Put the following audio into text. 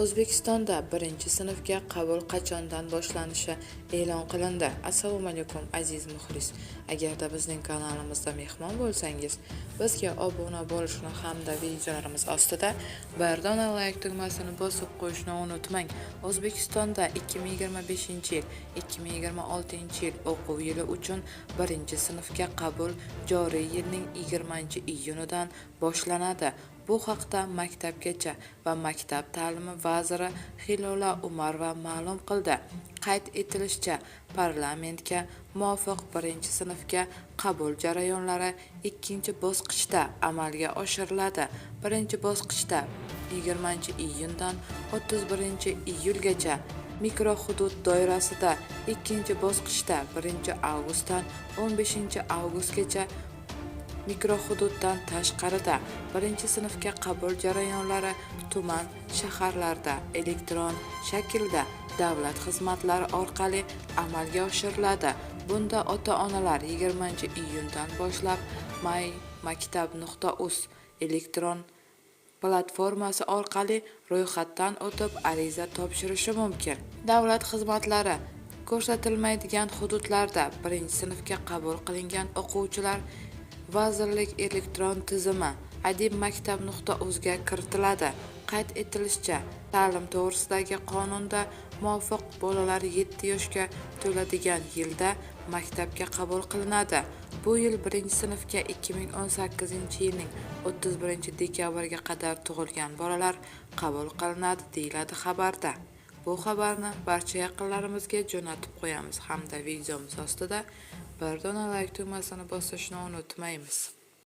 O'zbekistonda 1-sinfga qabul qachondan boshlanishi e'lon qilindi. Assalomu alaykum aziz muxlis. Agarda bizning kanalimizda mehmon bo'lsangiz, bizga obuna bo'lishni hamda videolarimiz ostida bir dona like tugmasini bosib qo'yishni unutmang. O'zbekistonda 2025-yil 2026-yil o'quv yili uchun 1-sinfga qabul joriy yilning 20-iyunidan boshlanadi. Bu haqda Maktabgacha va maktab ta'limi vaziri Hilola Umarova ma'lum qildi. Qayd etilishicha, parlamentga muvofiq 1-sinfga qabul jarayonlari 2-bosqichda amalga oshiriladi. 1-bosqichda 20-iyundan 31-iyulgacha mikrohudud doirasida, 2-bosqichda 1-avgustdan 15-avgustgacha mikrohududdan tashqarida. 1-sinfga qabul jarayonlari tuman shaharlarda elektron shaklda davlat xizmatlari orqali amalga oshiriladi. Bunda ota-onalar 20-iyundan boshlab mymaktab.uz elektron platformasi orqali ro'yxatdan o'tib ariza topshirishi mumkin. Davlat xizmatlari ko'rsatilmaydigan hududlarda 1-sinfga qabul qilingan o'quvchilar vazirlik elektron tizimi adibmaktab.uz ga kiritiladi. Qayd etilishicha, ta'lim to'g'risidagi qonunda muvofiq bolalar 7 yoshga to'ladigan yilda maktabga qabul qilinadi. Bu yil 1-sinfga 2018-yilning 31-dekabriga qadar tug'ilgan bolalar qabul qilinadi, deyiladi xabarda. Bu xabarni barcha yaqinlarimizga jo'natib qo'yamiz hamda videomiz ostida bir dona like tugmasini bosishni unutmaymiz.